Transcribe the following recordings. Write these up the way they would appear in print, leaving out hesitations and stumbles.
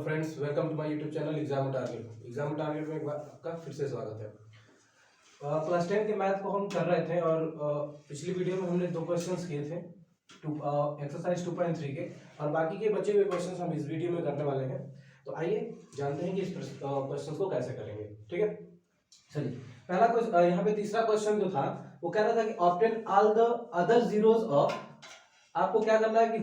Friends, welcome to my YouTube channel exam target में एक बार आपका फिर से स्वागत है। क्लास 10 के मैथ को हम कर रहे थे और पिछली वीडियो में हमने 2 क्वेश्चंस किए थे एक्सरसाइज 2.3 के, और बाकी के बचे हुए क्वेश्चंस हम इस वीडियो में करने वाले हैं। तो आइए जानते हैं कि इस क्वेश्चन को कैसे करेंगे। ठीक है, चलिए पहला क्वेश्चन, यहाँ पे तीसरा क्वेश्चन जो था वो कह रहा था कि obtain all the other zeros of, आपको क्या करना है कि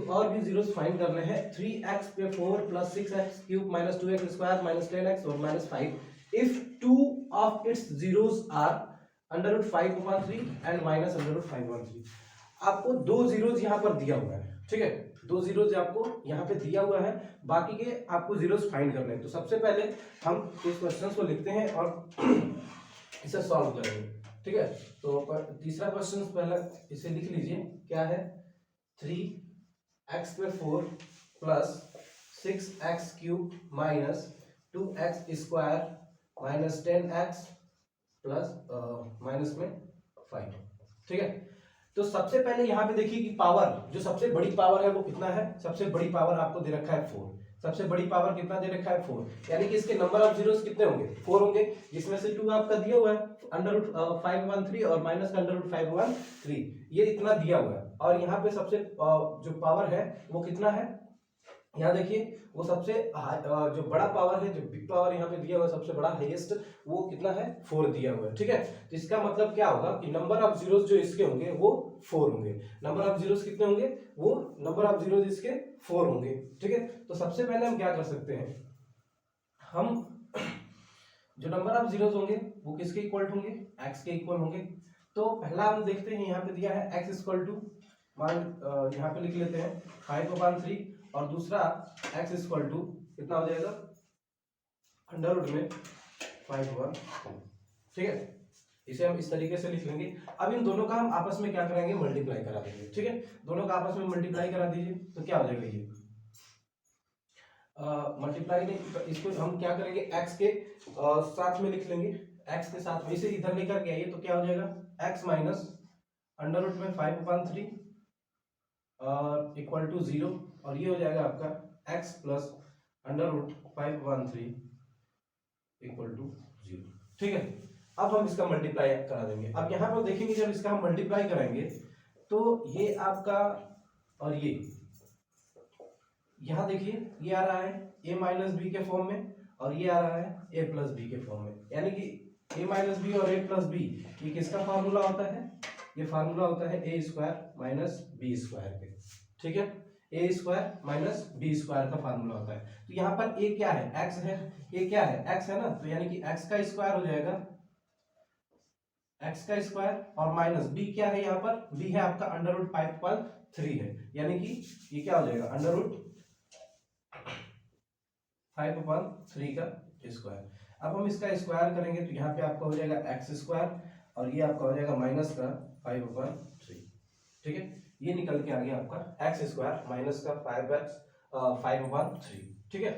और भी जीरोस फाइंड करने हैं। 3x पे 4 plus 6x cube minus 2x square minus 10x और minus 5 if 2 of its zeros are under root 5/3 and minus under root 5/3। आपको 2 जीरोस यहाँ पर दिया हुआ है। ठीक है, 2 जीरोस आपको यहाँ पे दिया हुआ है, बाकी के आपको जीरोस फाइंड करने हैं। तो सबसे पहले हम इस क्वेश्चन को लिखते हैं और इसे सॉल्व करेंगे। ठीक है, तो तीसरा क्वेश्चन पहले इसे लिख लीजिए, क्या है 3x पे 4 plus 6x cube minus 2x square minus 10x plus minus में 5। ठीक है, तो सबसे पहले यहाँ पे देखिए कि पावर, जो सबसे बड़ी पावर है वो कितना है। सबसे बड़ी पावर आपको दे रखा है 4। सबसे बड़ी पावर कितना दे रखा है 4, यानी कि इसके नंबर ऑफ जीरोस कितने होंगे 4 होंगे, जिसमें से 2 आपका दिया हुआ है अंडर रूट 5/3 और माइनस का अंडर रूट 5/3, ये इतना दिया हुआ है। और यहाँ पे सबसे जो पावर है वो कितना है, यहाँ देखिए वो सबसे जो बड़ा पावर है, जो बिग पावर यहाँ पे दिया हुआ है, सबसे बड़ा हाईएस्ट वो कितना है 4 दिया हुआ है। ठीक है, तो इसका मतलब क्या होगा कि नंबर ऑफ जीरोस जो इसके होंगे वो 4 होंगे। नंबर ऑफ जीरोस कितने होंगे, वो नंबर ऑफ जीरोस इसके 4 होंगे। ठीक है, तो सबसे पहले हम क्या कर सकते हैं, हम जो नंबर ऑफ जीरोस होंगे वो किसके इक्वल होंगे, x के इक्वल होंगे। तो पहला हम देखते हैं, यहाँ पे दिया है x इक्वल टू, मान यहाँ पे लिख लेते हैं 5/3, और दूसरा x इक्वल टू कितना हो जाएगा अंडर रूट में 5/3। ठीक है, इसे हम इस तरीके से लिख लेंगे। अब इन दोनों का हम आपस में क्या करेंगे, मल्टीप्लाई करा देंगे। ठीक है, दोनों का आपस में मल्टीप्लाई करा दीजिए, तो क्या हो जाएगा ये मल्टीप्लाई नहीं, इसको हम क्या करेंगे x के साथ में लिख लेंगे। x के साथ में इसे इधर लेकर के आइए, तो क्या हो जाएगा x माइनस अंडर रूट में 5/3 इक्वल टू 0, और ये हो जाएगा आपका x plus under root 5/3 equal to 0। ठीक है, अब हम इसका मल्टीप्लाई करा देंगे। अब यहाँ पर देखेंगे जब इसका हम मल्टीप्लाई कराएंगे तो ये आपका, और ये यहाँ देखिए ये आ रहा है a माइनस बी के फॉर्म में, और ये आ रहा है a प्लस बी के फॉर्म में, यानी कि a माइनस बी और a प्लस बी ये किसका फार्मूला होता है, ये फार्मूला होता है a square minus b square के। ठीक है, a square minus b square का फार्मूला होता है। तो यहाँ पर a क्या है, x है, a क्या है x है ना, तो यानी कि x का स्क्वायर हो जाएगा x का स्क्वायर, और माइनस b क्या है, यहाँ पर b है आपका अंडर रूट 5/3 है, यानी कि ये क्या हो जाएगा अंडर रूट 5/3 का स्क्वायर। अब हम इसका स्क्वायर करेंगे तो यहाँ पे आपका हो जाएगा x स्क्वायर, और ये आपका हो जाएगा माइनस का 5/3। ठीक है, ये निकल के आ गया आपका x स्क्वायर माइनस का 5/3। ठीक है,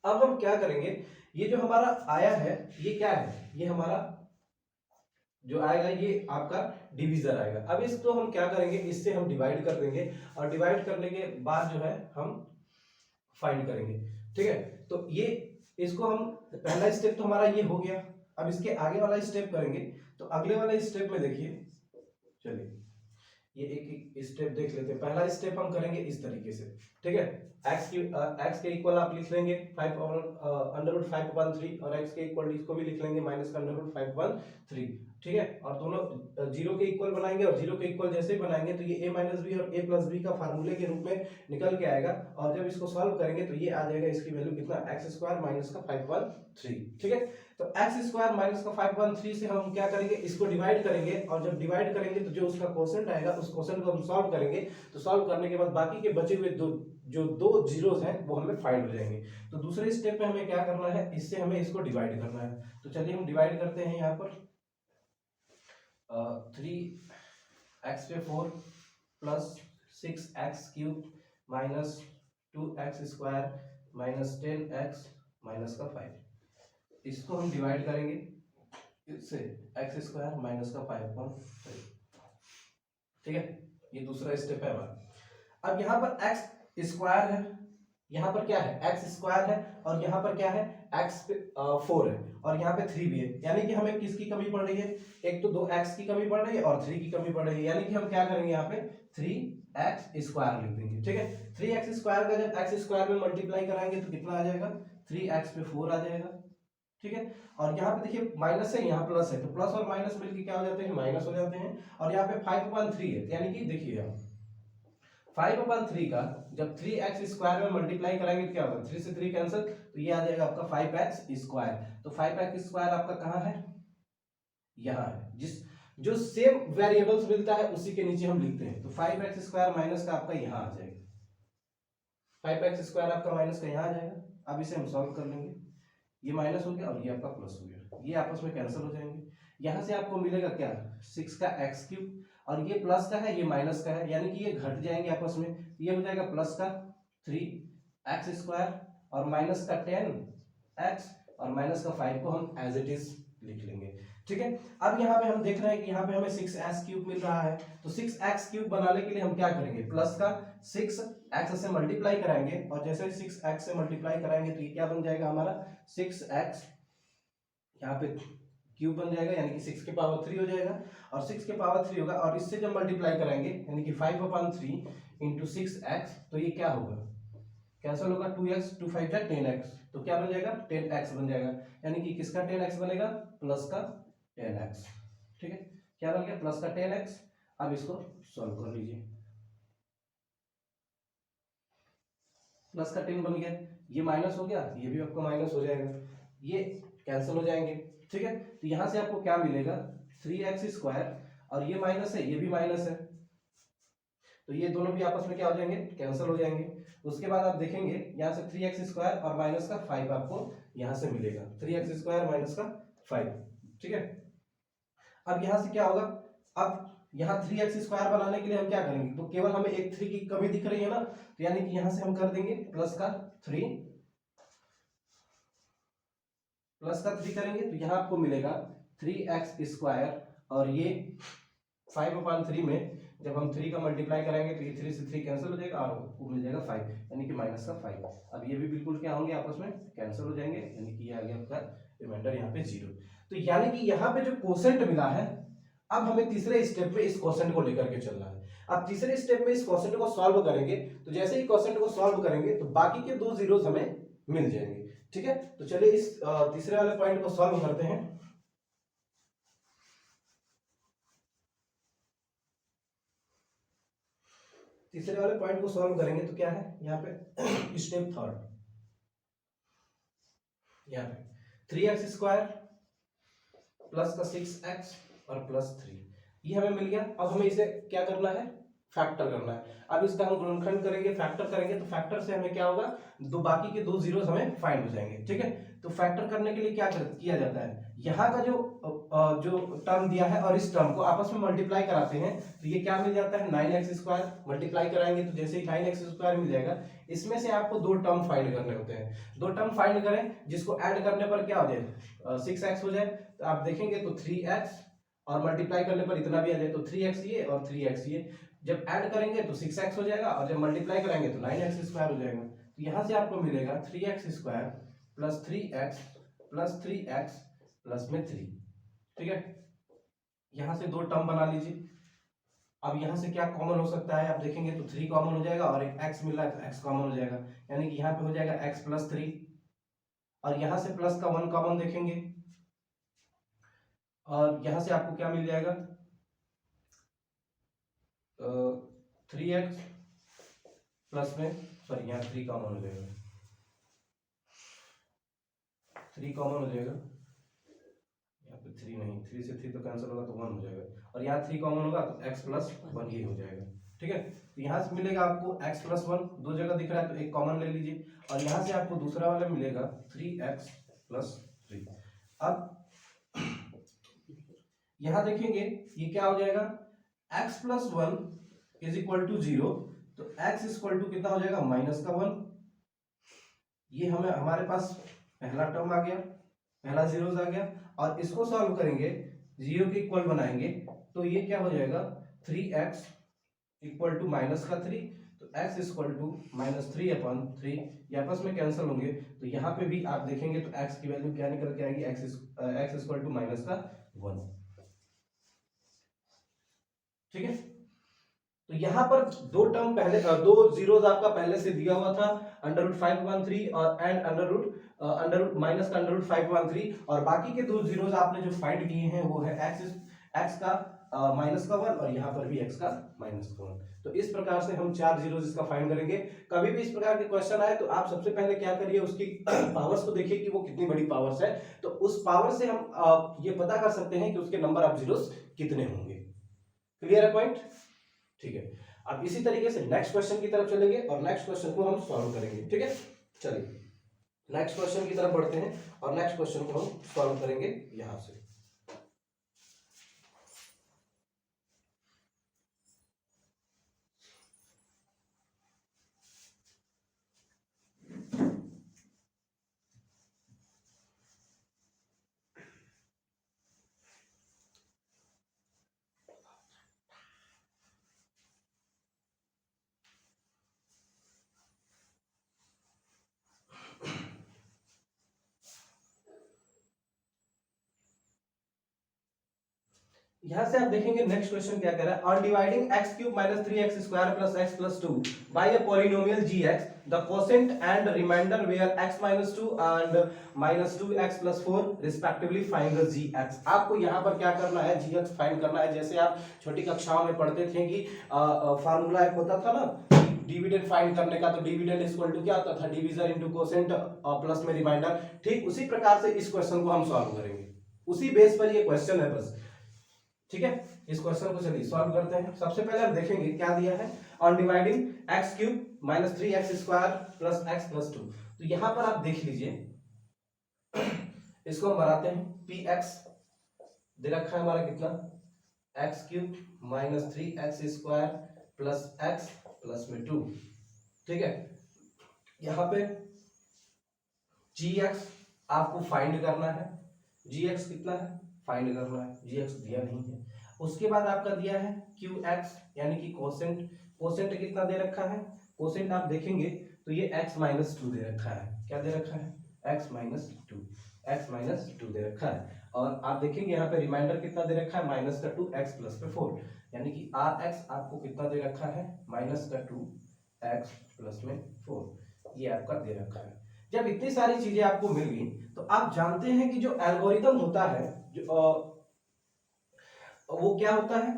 अब हम क्या करेंगे, ये जो हमारा आया है ये क्या है, ये हमारा जो आएगा ये आपका डिवीजर आएगा। अब इसको हम क्या करेंगे, इससे हम डिवाइड कर देंगे, और डिवाइड करने के बाद जो है हम फाइंड करेंगे। ठीक है, तो ये इसको हम, पहला स्टेप तो हमारा ये हो गया। अब इसके आगे वाला स्टेप करेंगे, तो अगले वाले स्टेप में देखिए, चलिए ये एक स्टेप देख लेते हैं। पहला स्टेप हम करेंगे इस तरीके से। ठीक है, x के इक्वल आप लिख लेंगे 5 अंडर रूट 5/3, और x के इक्वल इसको भी लिख लेंगे माइनस का अंडर रूट 5/3। ठीक है, और दोनों जीरो के इक्वल बनाएंगे, और जीरो के इक्वल जैसे ही बनाएंगे तो ये a माइनस बी और a प्लस बी का फार्मूले के रूप में निकल के आएगा, और जब इसको सॉल्व करेंगे तो ये आ जाएगा, इसकी वैल्यू कितना x स्क्वायर माइनस का 5/3। ठीक है, तो x स्क्वायर माइनस का 5/3 से हम क्या करेंगे, इसको डिवाइड करेंगे, और जब डिवाइड करेंगे तो जो उसका क्वोशंट आएगा उस क्वोशंट को हम सॉल्व करेंगे। तो सॉल्व करने के बाद बाकी के बचे हुए दो जीरोस हैं वो हमें फाइंड हो जाएंगे। तो दूसरे स्टेप में हमें क्या करना है, इससे हमें इसको डिवाइड करना है। तो चलिए हम डिवाइड करते हैं। यहाँ पर 3x पे 4 plus 6x cube minus 2x square minus 10x minus का 5, इसको हम डिवाइड करेंगे इससे x स्क्वायर माइनस का 5/3। ठीक है, ये दूसरा स्टेप है हमारा। अब यहाँ पर x स्क्वायर है, यहाँ पर क्या है एक्स स्क्वायर है, और यहाँ पर क्या है एक्स 4 है, और यहाँ पे 3 भी है, यानी कि हमें किसकी कमी पड़ रही है, एक तो 2x की कमी पड़ रही है और 3 की कमी पड़ रही है, यानी कि हम क्या करेंगे यहाँ पे 3x स्क्वायर लिख देंगे। ठीक है, 3x स्क्वायर का जब x स्क्वायर में मल्टीप्लाई कराएंगे तो कितना आ जाएगा, 3x पे 4 आ जाएगा। ठीक है, और यहाँ पे देखिए माइनस है, यहाँ प्लस है, तो प्लस और माइनस मिलके क्या हो जाते हैं, माइनस हो जाते हैं। और यहाँ पे 5/3 है, यानी कि देखिए हम 5/3 का जब 3x स्क्वायर में मल्टीप्लाई कराएंगे तो क्या होगा, 3 से 3 कैंसिल, तो ये आ जाएगा आपका 5x स्क्वायर। तो 5x स्क्वायर आपका कहाँ है, यहाँ है। जो सेम वेरिएबल्स मिलता है उसी के नीचे हम लिखते हैं। तो 5x स्क्वायर माइनस का आपका यहाँ आ जाएगा, 5x स्क्वायर आपका माइनस का यहाँ आ जाएगा। अब इसे हम सॉल्व कर लेंगे, ये माइनस हो गया और ये आपका प्लस हो गया, ये आपस में कैंसिल हो जाएंगे। यहाँ से आपको मिलेगा क्या, 6 का एक्स क्यूब, और ये प्लस का है ये माइनस का है, यानी कि ये घट जाएंगे आपस में, ये हो जाएगा प्लस का 3x स्क्वायर और माइनस का 10x और माइनस का 5 को हम एज इट इज लिख लेंगे। ठीक है, अब यहाँ पे हम देख रहे हैं कि यहाँ पे हमें 6x क्यूब मिल रहा है, तो 6x क्यूब बनाने के लिए हम क्या करेंगे, प्लस का 6x से मल्टीप्लाई कराएंगे, और जैसे 6x से मल्टीप्लाई कराएंगे तो ये क्या बन जाएगा हमारा 6x, यहाँ पे क्यूब बन जाएगा, यानी कि 6 के पावर 3 हो जाएगा, और 6 के पावर 3 होगा, और इससे जब मल्टीप्लाई कराएंगे यानी कि 5/3 इंटू 6x, तो ये क्या होगा, कैंसिल होगा, 2x 2 5 10x, तो क्या बन जाएगा 10x बन जाएगा, यानी कि किसका 10x बनेगा, प्लस का 10x। ठीक है, क्या बन गया, प्लस का 10x। अब इसको सॉल्व कर लीजिए, प्लस का 10 बन गया, ये माइनस हो गया, ये भी आपका माइनस हो जाएगा, ये कैंसिल हो जाएंगे। ठीक है, तो यहां से आपको क्या मिलेगा, 3x स्क्वायर, और ये माइनस है ये भी माइनस है, तो ये दोनों भी आपस में क्या हो जाएंगे, कैंसिल हो जाएंगे। उसके बाद आप देखेंगे यहाँ से 3x स्क्वायर और माइनस का 5 आपको यहाँ से मिलेगा, 3x स्क्वायर माइनस का 5। ठीक है, अब यहाँ से क्या होगा, अब यहाँ 3x स्क्वायर बनाने के लिए हम क्या करेंगे, तो केवल हमें एक 3 की कमी दिख रही है ना, तो यानी कि यहाँ से हम कर देंगे प्लस का 3 करेंगे, तो यहाँ आपको मिलेगा 3x स्क्वायर, और ये 5/3 में जब हम 3 का मल्टीप्लाई करेंगे तो ये 3 से 3 कैंसिल हो जाएगा, और वो मिल जाएगा 5, यानी कि माइनस का 5। अब ये भी बिल्कुल क्या होंगे, आपस में कैंसिल हो जाएंगे, यानी कि ये आ गया आपका रिमाइंडर यहाँ पे 0। तो यानी कि यहाँ पे जो कोसेंट मिला है, अब हमें तीसरे स्टेप में इस कोसेंट को लेकर के चलना है। अब तीसरे स्टेप में इस कोसेंट को सॉल्व करेंगे, तो जैसे ही कोसेंट को सॉल्व करेंगे तो बाकी के 2 जीरोस हमें मिल जाएंगे। ठीक है, तो चलिए इस तीसरे वाले पॉइंट को सॉल्व करते हैं। तीसरे वाले पॉइंट को सॉल्व करेंगे तो क्या है, यहाँ पे स्टेप थर्ड, यहाँ पे 3x स्क्वायर प्लस का 6x और प्लस 3, ये हमें मिल गया। अब हमें इसे क्या करना है, फैक्टर करना है। अब इसका हम गुणनखंड करेंगे, फैक्टर करेंगे, तो फैक्टर से हमें क्या होगा, बाकी के 2 जीरोस हमें फाइंड हो जाएंगे। ठीक है, तो फैक्टर करने के लिए क्या किया जाता है, यहाँ का जो टर्म दिया है और इस टर्म को आपस में मल्टीप्लाई कराते हैं, तो ये क्या मिल जाता है 9x स्क्वायर, मल्टीप्लाई कराएंगे तो जैसे ही 9x स्क्वायर मिल जाएगा, इसमें से आपको 2 टर्म फाइंड करने होते हैं। 2 टर्म फाइंड करें, जिसको ऐड करने पर क्या हो जाए 6x हो जाए, तो आप देखेंगे तो 3x, और मल्टीप्लाई करने पर इतना भी आ जाए तो 3x ये और 3x ये, जब ऐड करेंगे तो 6x हो जाएगा, और जब मल्टीप्लाई कराएंगे तो 9x स्क्वायर हो जाएगा। तो यहाँ से आपको मिलेगा 3x square plus 3x plus 3x plus में 3। ठीक है, यहाँ से 2 टर्म बना लीजिए। अब यहाँ से क्या कॉमन हो सकता है, आप देखेंगे तो 3 कॉमन हो जाएगा, और एक x मिल रहा है तो x कॉमन हो जाएगा, यानी कि यहाँ पे हो जाएगा x प्लस 3, और यहाँ से प्लस का 1 कॉमन देखेंगे, और यहाँ से आपको क्या मिल जाएगा 3x प्लस में, सॉरी यहाँ 3 कॉमन हो जाएगा, 3 कॉमन हो जाएगा, यहाँ पे 3 नहीं, 3 से 3 तो कैंसिल होगा तो 1 हो जाएगा, और यहाँ 3 कॉमन होगा तो x प्लस 1 ही हो जाएगा। ठीक है, तो यहाँ से मिलेगा आपको x प्लस 1, 2 जगह दिख रहा है तो एक कॉमन ले लीजिए, और यहाँ से आपको दूसरा वाला मिलेगा 3x प्लस 3। अब यहाँ देखेंगे ये क्या हो जाएगा, x plus 1 is equal to 0, तो x इज इक्वल टू कितना हो जाएगा माइनस का 1। ये हमें हमारे पास पहला टर्म आ गया, पहला जीरोस आ गया, और इसको सॉल्व करेंगे, 0 के इक्वल बनाएंगे, तो ये क्या हो जाएगा 3x इक्वल टू माइनस का 3, तो x इक्वल टू -3/3, ये आपस में कैंसिल होंगे, तो यहाँ पे भी आप देखेंगे तो x की वैल्यू क्या निकल के आएगी, x इक्वल टू -1। ठीक है, तो यहाँ पर दो टर्म पहले, दो जीरोस आपका पहले से दिया हुआ था, √5/3 और एंड अंडर माइनस का √5/3, और बाकी के दो जीरोस आपने जो फाइंड किए हैं वो है x का -1 और यहाँ पर भी x का -1। तो इस प्रकार से हम चार जीरोस इसका फाइंड करेंगे। कभी भी इस प्रकार के क्वेश्चन आए तो आप सबसे पहले क्या करिए, उसकी पावर्स को देखिए कि वो कितनी बड़ी पावर्स है, तो उस पावर से हम ये पता कर सकते हैं कि उसके नंबर ऑफ जीरोस कितने होंगे। क्लियर है पॉइंट? ठीक है, अब इसी तरीके से नेक्स्ट क्वेश्चन की तरफ चलेंगे और नेक्स्ट क्वेश्चन को हम सॉल्व करेंगे। ठीक है, चलिए नेक्स्ट क्वेश्चन की तरफ बढ़ते हैं और नेक्स्ट क्वेश्चन को हम सॉल्व करेंगे यहां से। यहां से आप देखेंगे नेक्स्ट क्वेश्चन क्या कह रहा है, on dividing x³ - 3x² + x + 2 by a polynomial gx, the quotient and remainder where x - 2 and -2x + 4 respectively, find the gx। आपको यहाँ पर क्या करना है, gx फाइंड करना है। जैसे आप छोटी कक्षाओं में पढ़ते थे कि फार्मूला एक होता था ना डिविडेंड फाइंड करने का, तो डिविडेंड इक्वल टू क्या होता था, डिवीजन इनटू कोसेंट प्लस में रिमाइंडर। ठीक उसी प्रकार से इस क्वेश्चन को हम सॉल्व करेंगे, उसी बेस पर ये क्वेश्चन है बस। ठीक है, इस क्वेश्चन को चलिए सॉल्व करते हैं। सबसे पहले हम देखेंगे क्या दिया है, on dividing x³ - 3x² + x + 2। तो यहां पर आप देख लीजिए, इसको हम बनाते हैं px, दे रखा है हमारा कितना, x³ - 3x² + x + 2। ठीक है, यहां पे gx आपको फाइंड करना है, gx कितना है फाइंड करना है, gx दिया नहीं है। उसके बाद आपका दिया है qx यानी कि कोसेंट, कोसेंट कितना दे रखा है, कोसेंट आप देखेंगे तो ये x - 2 दे रखा है। क्या दे रखा है, x - 2, x - 2 दे रखा है। और आप देखेंगे यहाँ पे रिमाइंडर कितना दे रखा है, -2x + 4, यानी कि rx आपको कितना दे रखा है, -2x + 4, ये आपका दे रखा है। जब इतनी सारी चीजें आपको मिल गई तो आप जानते हैं कि जो एल्गोरिथम होता है, जो वो क्या होता है,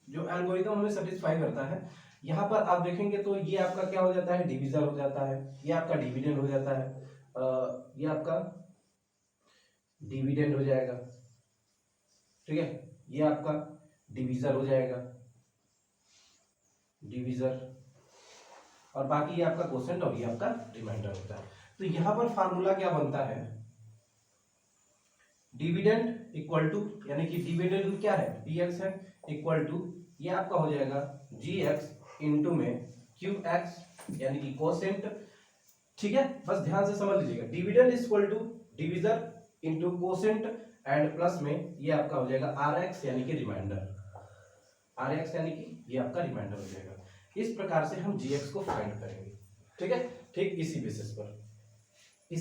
जो एल्गोरिथम हमें सेटिस्फाई करता है। यहाँ पर आप देखेंगे तो ये आपका क्या हो जाता है, डिवीजर हो जाता है, ये आपका डिविडेंड हो जाता है, ये आपका डिविडेंड हो जाएगा। ठीक है, ये आपका डिवीजर हो जाएगा, डिवीजर, और बाकी ये आपका कोसेंट और ये आपका रिमाइंडर होता है। तो यहाँ पर फार्मूला क्या बनता है, डिविडेंड इक्वल टू, यानी कि डिविडेंड क्या है, px है, इक्वल टू ये आपका हो जाएगा gx इनटू में qx यानी कि कोसेंट। ठीक है, बस ध्यान से समझ लीजिएगा, dividend equal to divisor into quotient and plus में ये आपका हो जाएगा rx यानी कि रिमाइंडर, rx यानी कि ये आपका रिमाइंडर हो जाएगा। इस प्रकार से हम gx को फाइंड करेंगे। ठीक है, ठीक इसी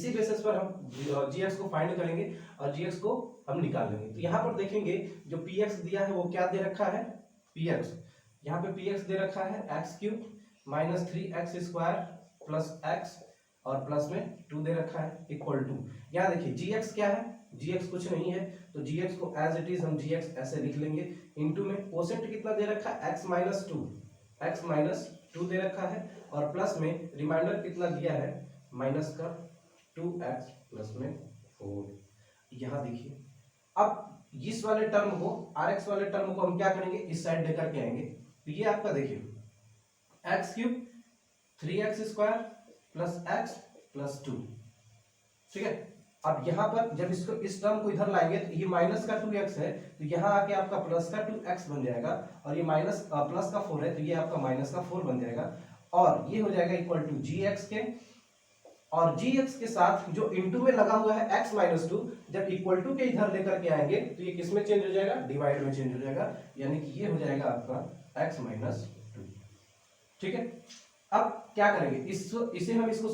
बेसिस पर हम gx को फाइंड करेंगे और gx को हम निकाल लेंगे। तो यहाँ पर देखेंगे जो px दिया है वो क्या दे रखा है, px, यहाँ पे px दे रखा है x³ - 3x² + x और प्लस में 2 दे रखा है, इक्वल टू, यहाँ देखिए gx क्या है, gx कुछ नहीं है, तो gx को एज इट इज हम gx ऐसे लिख लेंगे, इनटू में कोसेंट कितना दे रखा है, x - 2 दे रखा है, और प्लस में रिमाइंडर कितना दिया है, -2x + में 4। यहाँ देखिए, अब इस वाले टर्म को, rx वाले टर्म को हम क्या करेंगे, इस साइड लेकर के आएंगे। तो ये आपका देखिए x³ 3x² + x + 2। ठीक है, अब यहाँ पर जब इसको, इस टर्म को इधर लाएंगे तो ये -2x है, तो यहाँ आके आपका +2x बन जाएगा, और ये +4 है तो ये आपका -4 बन जाएगा, और ये हो जाएगा इक्वल टू gx के, और gx के साथ जो इनटू में लगा हुआ है x - 2, जब इक्वल टू के इधर लेकर के आएंगे तो ये किस में चेंज हो जाएगा, डिवाइड में चेंज हो जाएगा, यानी कि ये हो जाएगा आपका x - 2। ठीक है। अब क्या करेंगे, इसे हम इसको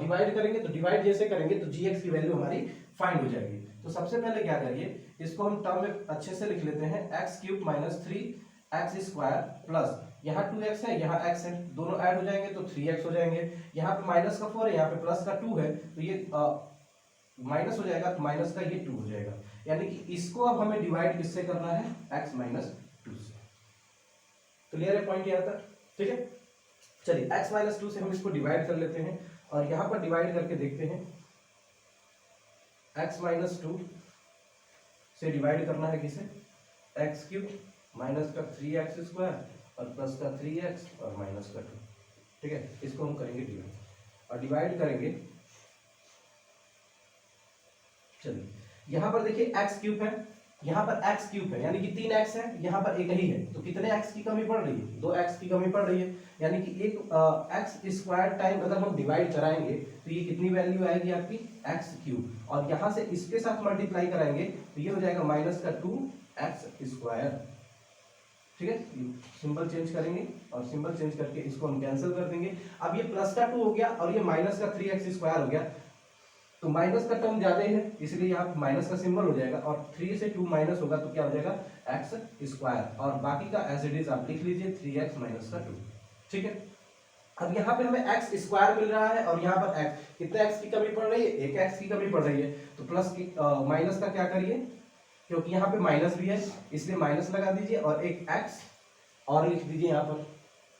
डिवाइड करेंगे, तो डिवाइड जैसे करेंगे तो जी एक्स की वैल्यू हमारी फाइंड हो जाएगी। तो सबसे पहले क्या करिए, इसको हम टर्म में अच्छे से लिख लेते हैं, x cube minus 3x square plus यहाँ 2x है, यहाँ x है, दोनों ऐड हो जाएंगे तो 3x हो जाएंगे। यहाँ पे माइनस का 4 है, यहाँ पे प्लस का 2 है, तो ये माइनस हो जाएगा, तो माइनस का ये 2 हो जाएगा। यानी कि इसको अब हमें डिवाइड किससे करना है, x माइनस 2 से। क्लियर है पॉइंट यहाँ तक, ठीक है। चलिए x माइनस 2 से हम इसको डिवाइड कर लेते हैं और यहाँ पर डिवाइड करके देखते हैं, x माइनस 2 से डिवाइड करना है किसे, एक्स क्यूब माइनस का 3x स्क्वायर और प्लस का 3x और माइनस का 2, ठीक है। इसको हम करेंगे डिवाइड और डिवाइड करेंगे। चलिए यहाँ पर देखिए x क्यूब है, यहाँ पर x क्यूब है, यानी कि 3x है, यहाँ पर एक ही है, तो कितने x की कमी पड़ रही है, 2x की कमी पड़ रही है। यानी कि एक x स्क्वायर टाइम अगर हम डिवाइड कराएंगे तो ये कितनी वैल्यू आएगी आपकी, x क्यूब, और यहाँ से इसके साथ मल्टीप्लाई कराएंगे तो ये हो जाएगा माइनस का 2x स्क्वायर, ठीक है। सिंबल चेंज करेंगे और सिंबल चेंज करके इसको हम कैंसिल कर देंगे। अब ये प्लस का 2 हो गया और ये माइनस का 3x स्क्वायर हो गया, तो माइनस का टर्म ज्यादा ही है इसलिए यहाँ माइनस का सिंबल हो जाएगा, और 3 से 2 माइनस होगा तो क्या हो जाएगा, x स्क्वायर, और बाकी का एज इट इज आप लिख लीजिए 3x माइनस का 2, ठीक है। अब यहाँ पे हमें x स्क्वायर मिल रहा है और यहाँ पर x, कितने x की कमी पड़ रही है, एक x की कमी पड़ रही है, तो प्लस की माइनस का क्या करिए, क्योंकि यहाँ पे माइनस भी है इसलिए माइनस लगा दीजिए और एक x और लिख दीजिए यहाँ पर,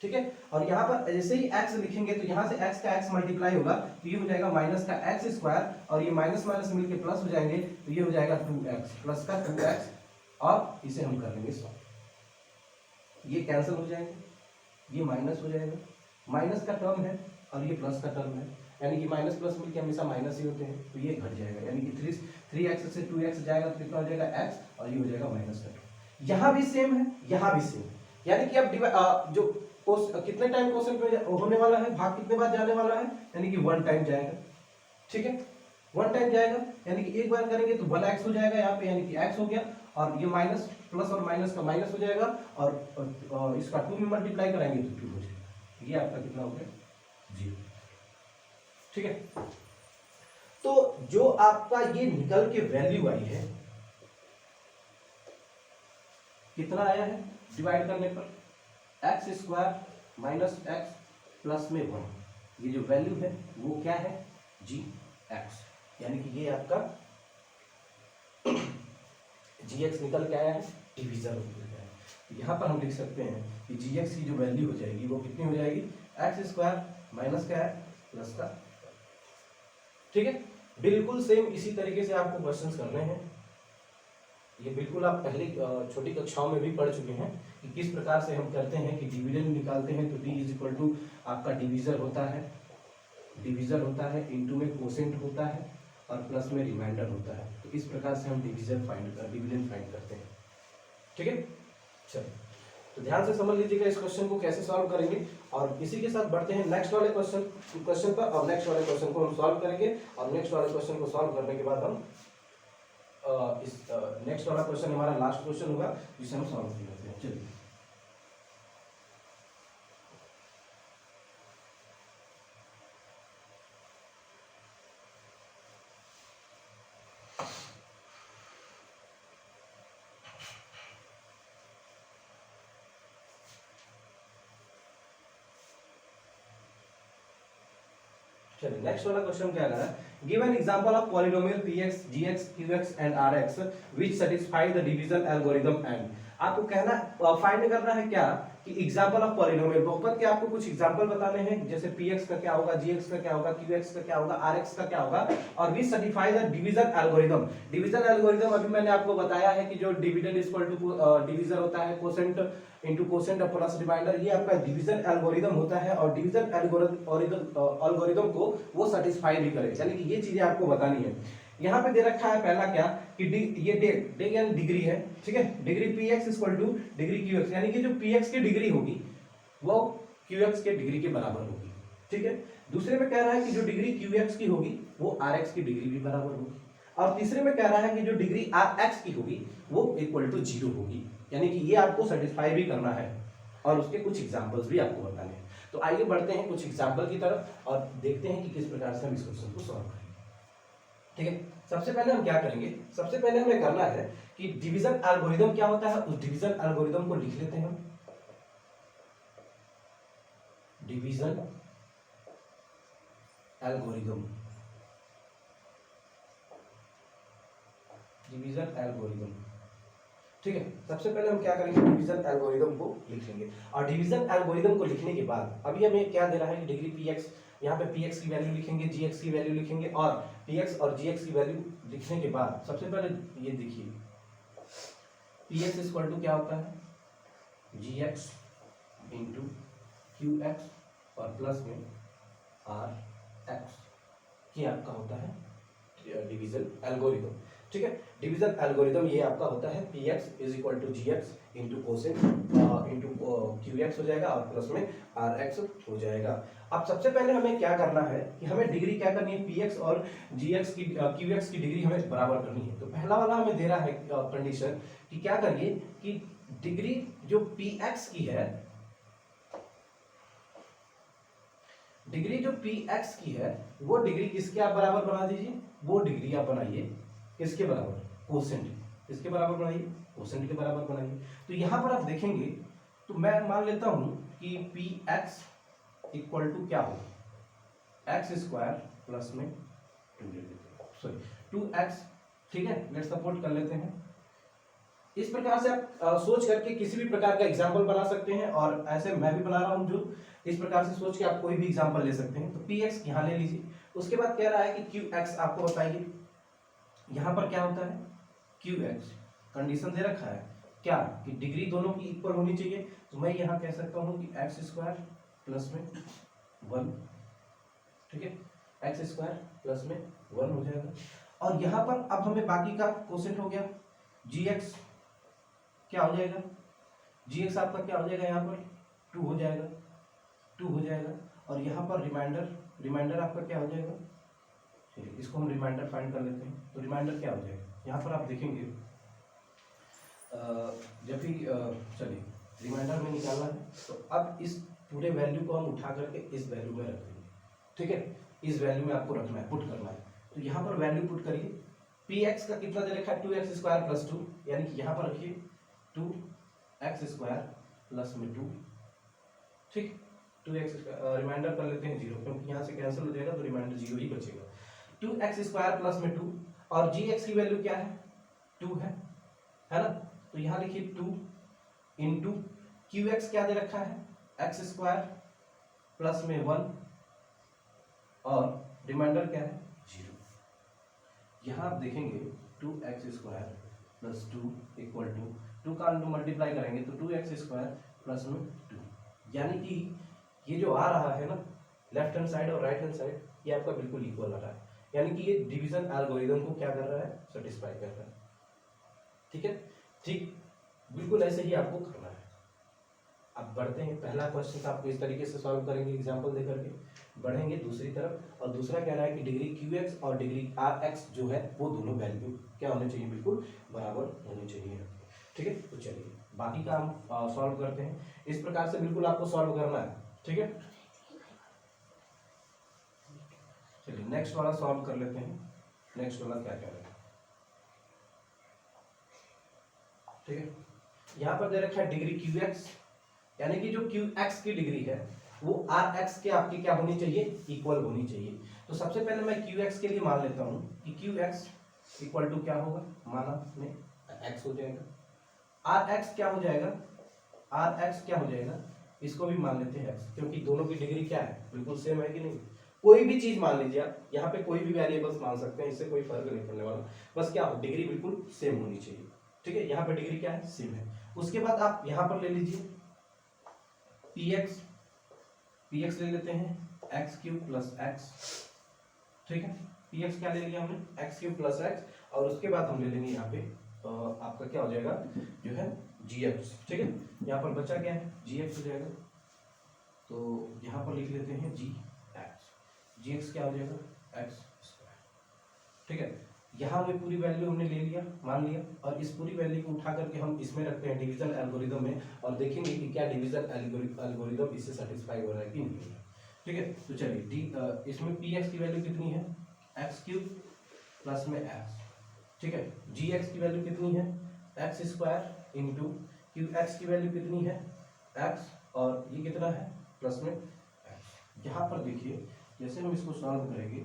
ठीक है। और यहाँ पर जैसे ही x लिखेंगे तो यहाँ से x का x मल्टीप्लाई होगा तो ये हो जाएगा माइनस का x स्क्वायर, और ये माइनस माइनस मिलके प्लस हो जाएंगे तो ये हो जाएगा 2x प्लस का 2x, और इसे हम कर लेंगे सॉल्व, ये कैंसिल हो जाएंगे, ये माइनस हो जाएगा, माइनस का टर्म है और ये प्लस का टर्म है, यानी कि माइनस प्लस मिलके हमेशा माइनस ही होते हैं, तो ये घट जाएगा, यानी कि 3x से 2x जाएगा तो कितना हो जाएगा x, और ये हो जाएगा माइनस का टर्म। यहाँ भी सेम है, यहाँ भी सेम, यानी कि अब जो कितने टाइम क्वेश्चन पे होने वाला है, भाग कितने बार जाने वाला है, यानी कि 1 टाइम जाएगा, ठीक है, 1 टाइम जाएगा, यानी कि एक बार करेंगे तो 1x हो जाएगा यहाँ पे, यानी कि x हो गया, और ये माइनस प्लस और माइनस का माइनस हो जाएगा, और इसका 2 में मल्टीप्लाई कराएंगे तो 2 हो जाएगा, ये आपका कितना हो गया 0, ठीक है। तो जो आपका ये निकल के वैल्यू आई है, कितना आया है डिवाइड करने पर, x square minus x plus में 1, ये जो वैल्यू है वो क्या है, जी एक्स, यानी कि ये आपका जी एक्स निकल के आया है, डिवीजन निकल के आया है। यहाँ पर हम लिख सकते हैं कि जी एक्स की जो वैल्यू हो जाएगी वो कितनी हो जाएगी, एक्स स्क्वायर माइनस क्या है प्लस का, ठीक है। बिल्कुल सेम इसी तरीके से आपको क्वेश्चंस करने हैं, ये बिल्कुल आप पहले छोटी कक्षाओं में भी पढ़ चुके हैं कि किस प्रकार से हम करते हैं कि डिविजन निकालते हैं, तो d इज इक्वल टू आपका डिवीजर होता है, इनटू में कोसेंट होता है और प्लस में रिमाइंडर होता है, तो इस प्रकार से हम डिविजन फाइंड करते हैं, ठीक है। चलो तो ध्यान से समझ लीजिएगा इस क्वेश्चन को कैसे सॉल्व करेंगे, और इसी के साथ बढ़ते हैं नेक्स्ट वाले क्वेश्चन पर, और नेक्स्ट वाले क्वेश्चन को हम सॉल्व करेंगे, और नेक्स्ट वाले क्वेश्चन को सॉल्व करने के बाद हम इस नेक्स्ट वाला क्वेश्चन हमारा लास्ट क्वेश्चन होगा जिसे हम सॉल्व करते हैं। चलिए नेक्स्ट वाला क्वेश्चन क्या कह रहा है, give an example of polynomial px gx qx and rx which satisfy the division algorithm and, आपको कहना फाइंड करना है क्या कि एग्जांपल ऑफ पॉलिनोमियल बहुपद के आपको कुछ एग्जांपल बताने हैं, जैसे px का क्या होगा, gx का क्या होगा, qx का क्या होगा, rx का क्या होगा, और which satisfy the division algorithm. Division algorithm अभी मैंने आपको बताया है कि जो dividend is equal to division होता है quotient into quotient plus remainder, ये आपका डिवीजन एल्गोरिथम होता है, और डिवीजन एल्गोरिथम को वो सैटिस्फाई भी करे, यानी कि ये चीजें आपको बतानी है। यहाँ पे दे रखा है पहला क्या कि ये डे यानी डिग्री है, ठीक है, degree px equal two degree qx, यानी कि जो px की डिग्री होगी वो qx के डिग्री के बराबर होगी, ठीक है। दूसरे में कह रहा है कि जो डिग्री qx की होगी वो rx की डिग्री भी बराबर होगी, और तीसरे में कह रहा है कि जो डिग्री rx की होगी वो इक्वल टू 0 होगी, यानी कि ये आपको सेटिस्फाई भी करना है और उसके कुछ एग्जांपल्स भी आपको बताने हैं। तो आइए बढ़ते हैं कुछ एग्जाम्पल की तरफ और देखते हैं कि किस प्रकार से हम इस क्वेश्चन को सॉल्व करेंगे। ठीक है, सबसे पहले हम क्या करेंगे, सबसे पहले हमें करना है कि डिवीजन एल्गोरिदम क्या होता है, उस डिवीजन एल्गोरिदम को लिख लेते हैं हम। Division algorithm, division algorithm. ठीक है, सबसे पहले हम क्या करेंगे, डिवीजन एल्गोरिदम को लिख लेंगे। और डिवीजन एल्गोरिदम को लिखने के बाद अभी हमें क्या दे रहा है कि डिग्री px, यहाँ पे px की वैल्यू लिखेंगे, gx की वैल्यू लिखेंगे, और px और gx की वैल्यू लिखने के बाद सबसे पहले ये देखिए px इक्वल टू क्या होता है, gx इंटू qx और प्लस में rx, ये आपका होता है डिवीजन एल्गोरिदम। ठीक है, डिवीजन एल्गोरिदम ये आपका होता है px is equal to gx into quotient into qx हो जाएगा और प्लस में rx हो जाएगा। अब सबसे पहले हमें क्या करना है कि हमें डिग्री क्या करनी है, px और gx की qx की डिग्री हमें बराबर करनी है। तो पहला वाला हमें दे रहा है कंडीशन कि क्या करिए कि डिग्री जो px की है, डिग्री जो px की है वो डिग्री किसके आप बराबर बना दीजिए, वो डिग्री आप बनाइए किसके बराबर, कोसेंट, किसके बराबर बनाइए, कोसेंट के बराबर बनाइए। तो यहां पर आप देखेंगे तो मैं मान लेता हूं कि px इक्वल टू क्या हो, एक्स स्क्वायर प्लस में 2 ले लेते हैं, सॉरी 2x। ठीक है, लेट्स सपोर्ट कर लेते हैं। इस प्रकार से आप सोच करके किसी भी प्रकार का एग्जाम्पल बना सकते हैं, और ऐसे मैं भी बना रहा हूं जो इस प्रकार से सोच के आप कोई भी एग्जाम्पल ले सकते हैं। तो px यहां ले लीजिए, उसके बाद कह रहा है कि qx आपको बताइए यहां पर क्या होता है, qx कंडीशन दे रखा है क्या कि डिग्री दोनों की इक्वल होनी चाहिए। तो मैं यहां कह सकता हूं कि एक्स स्क्वायर प्लस में 1, ठीक है, एक्स स्क्वायर प्लस में 1 हो जाएगा। और यहां पर अब हमें बाकी का कोसेंट हो गया, gx क्या हो जाएगा, gx आपका क्या हो जाएगा, यहाँ पर 2 हो जाएगा, 2 हो जाएगा। और यहाँ पर रिमाइंडर आपका क्या हो जाएगा, चलिए इसको हम रिमाइंडर फाइंड कर लेते हैं। तो रिमाइंडर क्या हो जाएगा, यहाँ पर आप देखेंगे जब भी चलिए रिमाइंडर में निकालना है तो अब इस पूरे वैल्यू को हम उठा करके इस वैल्यू में रख देंगे। ठीक है, इस वैल्यू में आपको रखना है, पुट करना है। तो यहाँ पर वैल्यू पुट करिए, px का कितना दे रखा है, 2x स्क्वायर प्लस 2, यानी कि यहाँ पर रखिए 2x स्क्वायर प्लस में 2। ठीक, 2x रिमाइंडर कर लेते हैं 0, क्योंकि यहाँ से कैंसिल हो जाएगा तो रिमाइंडर 0 ही बचेगा। 2x स्क्वायर प्लस में 2, और gx की वैल्यू क्या है, 2 है ना। तो यहाँ लिखिए 2 इंटू qx क्या दे रखा है, x स्क्वायर प्लस में 1 और रिमाइंडर क्या है 0। यहाँ आप देखेंगे 2x square plus 2 equal to 2 का मल्टीप्लाई करेंगे तो 2x स्क्वायर प्लस में 2, यानी कि ये जो आ रहा है ना लेफ्ट हैंड साइड और राइट हैंड साइड, ये आपका बिल्कुल इक्वल आ रहा है, यानी कि ये डिवीजन एल्गोरिदम को क्या कर रहा है, सेटिस्फाई कर रहा है। ठीक है, ठीक बिल्कुल ऐसे ही आपको करना है। अब बढ़ते हैं, पहला क्वेश्चन आपको इस तरीके से सॉल्व करेंगे एग्जांपल दे करके, बढ़ेंगे दूसरी तरफ। और दूसरा कह रहा है कि डिग्री qx और डिग्री rx जो है वो दोनों वैल्यू क्या होने चाहिए, बिल्कुल बराबर होनी चाहिए। ठीक है, तो चलिए बाकी का हम सॉल्व करते हैं। इस प्रकार से बिल्कुल आपको सॉल्व करना है। ठीक है, चलिए नेक्स्ट वाला सॉल्व कर लेते हैं। नेक्स्ट वाला क्या कह रहा है, ठीक है, यहाँ पर दे रखा है डिग्री qx, यानी कि जो qx की डिग्री है वो rx के आपकी क्या होनी चाहिए, इक्वल होनी चाहिए। तो सबसे पहले मैं qx के लिए मान लेता हूं कि qx इक्वल टू क्या होगा, माना में x हो जाएगा, rx क्या हो जाएगा, rx क्या हो जाएगा, इसको भी मान लेते हैं x, क्योंकि दोनों की डिग्री क्या है, बिल्कुल सेम है कि नहीं। कोई भी चीज मान लीजिए आप, यहाँ पे कोई भी वेरिएबल्स मान सकते हैं, इससे कोई फर्क नहीं पड़ने वाला, बस क्या हो, डिग्री बिल्कुल सेम होनी चाहिए। ठीक है, यहाँ पर डिग्री क्या है, सेम है। उसके बाद आप यहाँ पर ले लीजिए px ले लेते हैं एक्स क्यूब प्लस एक्स। ठीक है, px क्या ले लिया हमने, एक्स क्यूब प्लस एक्स, और उसके बाद हम ले लेंगे यहाँ पे आपका क्या हो जाएगा जो है gx। ठीक है, यहाँ पर बचा क्या है, gx हो जाएगा, तो यहाँ पर लिख लेते हैं gx क्या हो जाएगा, x स्क्वायर। ठीक है, यहाँ पे पूरी वैल्यू हमने ले लिया, मान लिया, और इस पूरी वैल्यू को उठा करके हम इसमें रखते हैं डिवीजन एल्गोरिदम में, और देखेंगे कि क्या डिवीजन एल्गोरिदम इससे सेटिस्फाई हो रहा है कि नहीं हो रहा है। ठीक है, तो चलिए इसमें पी एक्स की वैल्यू कितनी है, एक्स क्यूब प्लस में एक्स। ठीक है, जी एक्स की वैल्यू कितनी है, x square into q x की वैल्यू कितनी है, एक्स, और ये कितना है, प्लस में एक्स। यहाँ पर देखिए जैसे हम इसको सॉल्व करेंगे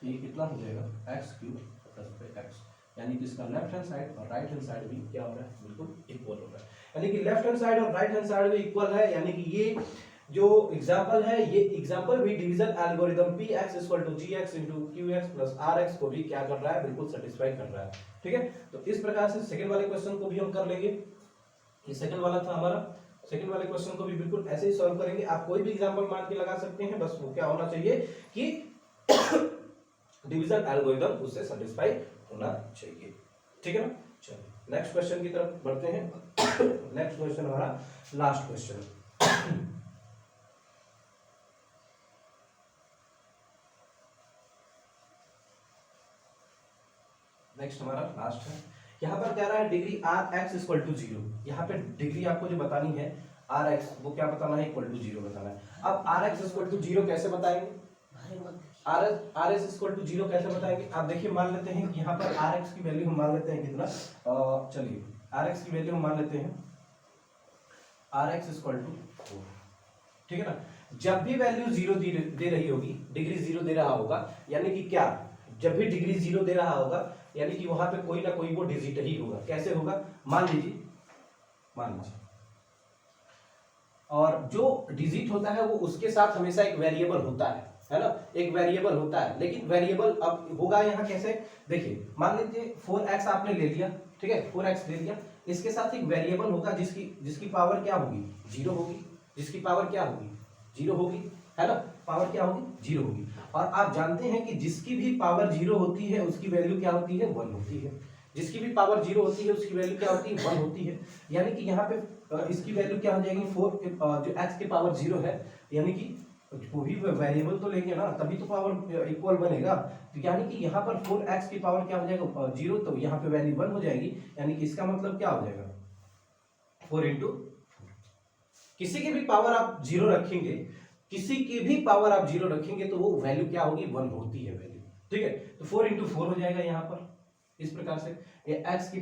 ये कितना हो जाएगा, एक्स क्यूब प्लस में एक्स, यानी कि इसका लेफ्ट हैंड साइड और राइट हैंड साइड भी क्या हो रहा है, बिल्कुल इक्वल हो रहा है। यानी कि लेफ्ट हैंड साइड और राइट हैंड साइड भी इक्वल है, यानी कि ये जो एग्जांपल है, ये एग्जांपल भी division algorithm p x equal to g x into q x plus r x को भी क्या कर रहा है, बिल्कुल सेटिस्फाई कर रहा है। ठीक है, तो इस प्रकार से सेकंड वाले क्वेश्चन को भी हम कर लेंगे। ये सेकंड वाला था हमारा, सेकंड वाले क्वेश्चन को भी बिल्कुल ऐसे ही सॉल्व करेंगे। आप कोई भी एग्जांपल मान के लगा सकते हैं, बस वो क्या होना चाहिए कि डिवीजन एल्गोरिथम उससे सेटिस्फाई होना चाहिए। ठीक है ना, चलिए नेक्स्ट क्वेश्चन की तरफ बढ़ते हैं। नेक्स्ट क्वेश्चन हमारा लास्ट क्वेश्चन। नेक्स्ट हमारा लास्ट है, यहाँ पर कह रहा है degree r x equal to 0। यहाँ पे डिग्री आपको जो बतानी है आर एक्स, वो क्या बताना है, इक्वल टू 0 बताना है। अब आर एक्स इक्वल टू 0 कैसे बताएंगे, आर एस इक्वल टू 0 कैसे बताएंगे। आप देखिए मान लेते हैं यहाँ पर आर एक्स की वैल्यू हम मान लेते हैं कितना, चलिए आर एक्स की वैल्यू हम मान लेते हैं आर एक्स इक्वल टू 4। ठीक है ना, जब भी वैल्यू 0 दे रही होगी, डिग्री 0 दे रहा होगा, यानी कि क्या, जब भी डिग्री 0 दे रहा होगा यानी कि वहां पे कोई ना कोई वो डिजिट ही होगा। कैसे होगा, मान लीजिए, और जो डिजिट होता है वो उसके साथ हमेशा एक वेरिएबल होता है ना, एक वेरिएबल होता है। लेकिन वेरिएबल अब होगा यहाँ कैसे, देखिए मान लीजिए 4x आपने ले लिया, ठीक है, 4x ले लिया, इसके साथ एक वेरिएबल होगा जिसकी पावर क्या होगी, 0 होगी, जिसकी पावर क्या होगी, 0 होगी, है ना, पावर क्या होगी, 0 होगी। और आप जानते हैं कि जिसकी भी पावर 0 होती है उसकी वैल्यू क्या होती है, 1 होती है। जिसकी भी पावर 0 होती है उसकी वैल्यू क्या होती है, 1 होती है। यानी कि यहाँ पे इसकी वैल्यू क्या हो जाएगी, 4, जो x की पावर 0 है, यानी कि कोई भी वेरिएबल तो लेंगे ना तभी तो पावर इक्वल बनेगा। तो यानी कि यहाँ पर 4x की पावर क्या हो जाएगा, 0, तो यहाँ पे वैल्यू 1 हो जाएगी। यानी कि इसका मतलब क्या हो जाएगा, 4 इंटू, किसी की भी पावर आप 0 रखेंगे, किसी की भी पावर आप 0 रखेंगे तो वो वैल्यू क्या होगी, 1 होती है वैल्यू। ठीक है, तो 4 इंटू 4 हो जाएगा यहाँ पर इस प्रकार से। ये x की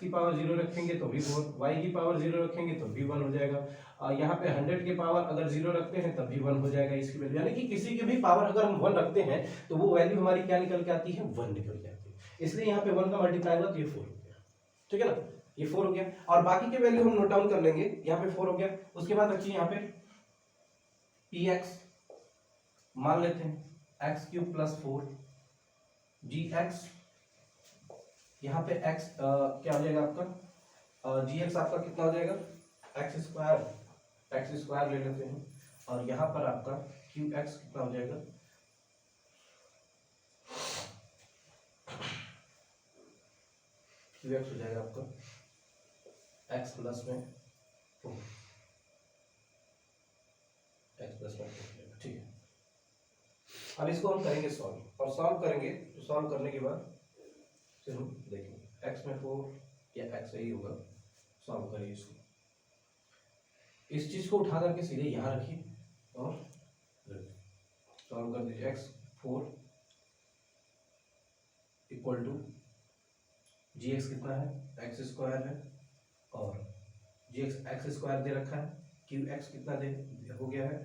पावर 0 रखेंगे तो भी 4, y की पावर 0 रखेंगे तो भी 1 हो जाएगा। यहाँ पे 100 की पावर अगर 0 रखते हैं तब भी 1 हो जाएगा इसकी वैल्यू। यानी कि किसी की भी पावर अगर हम 1 रखते हैं तो वो वैल्यू हमारी क्या निकल के आती है, 1 निकल के आती है। इसलिए यहाँ पे 1 का मल्टीप्लाई हुआ तो ये 4 हो गया। ठीक है ना, ये 4 हो गया, और बाकी के वैल्यू हम नोट डाउन कर लेंगे। यहाँ पे 4 हो गया, उसके बाद रखिए यहाँ पे पी एक्स मान लेते हैं एक्स क्यूब प्लस 4 जी एक्स, यहाँ पे x क्या हो जाएगा आपका, जी एक्स आपका कितना हो जाएगा, एक्स स्क्वायर ले लेते हैं, और यहाँ पर आपका क्यू एक्स कितना हो जाएगा, क्यू एक्स हो जाएगा आपका x प्लस में 4, x प्लस में 4। ठीक है, अब इसको हम करेंगे सॉल्व, और सॉल्व करेंगे तो सॉल्व करने के बाद फिर हम देखेंगे x में 4 या x सही होगा। सॉल्व करिए इसको, इस चीज को उठा करके सीधे यहाँ रखिए और सॉल्व कर दीजिए। x 4 equal to g x कितना है, एक्स स्क्वायर है, और जी एक्स स्क्वायर दे रखा है, क्यू एक्स कितना दे हो गया है,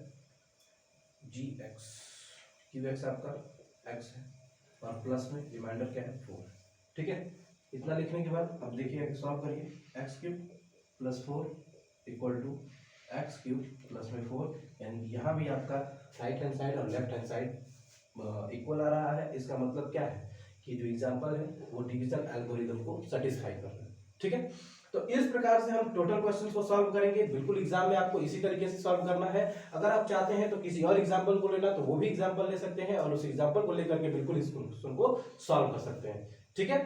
जी एक्स, क्यू एक्स आपका x है, और प्लस में रिमाइंडर क्या है, 4। ठीक है, इतना लिखने के बाद अब देखिए सॉल्व करिए, x cube plus 4 equal to x cube plus में 4, यानी कि यहाँ भी आपका राइट हैंड साइड और लेफ्ट हैंड साइड इक्वल आ रहा है। इसका मतलब क्या है कि जो एग्जांपल है वो डिवीजन एल्गोरिथम को सेटिस्फाई कर रहा है। ठीक है, तो इस प्रकार से हम टोटल क्वेश्चन को सॉल्व करेंगे। बिल्कुल एग्जाम में आपको इसी तरीके से सॉल्व करना है। अगर आप चाहते हैं तो किसी और एग्जांपल को लेना तो वो भी एग्जांपल ले सकते हैं, और उस एग्जांपल को लेकर के बिल्कुल इस क्वेश्चन को सॉल्व कर सकते हैं। ठीक है,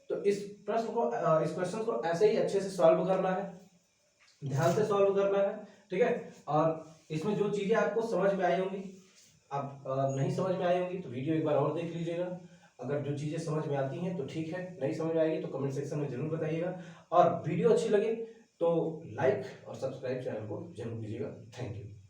तो इस प्रश्न को, इस क्वेश्चन को ऐसे ही अच्छे से सॉल्व करना है, ध्यान से सॉल्व करना है। ठीक है, और इसमें जो चीजें आपको समझ में आई होंगी, आप नहीं समझ में आई होंगी तो वीडियो एक बार और देख लीजिएगा। अगर जो चीज़ें समझ में आती हैं तो ठीक है, नहीं समझ में आएगी तो कमेंट सेक्शन में जरूर बताइएगा, और वीडियो अच्छी लगे तो लाइक और सब्सक्राइब चैनल को जरूर कीजिएगा। Thank you.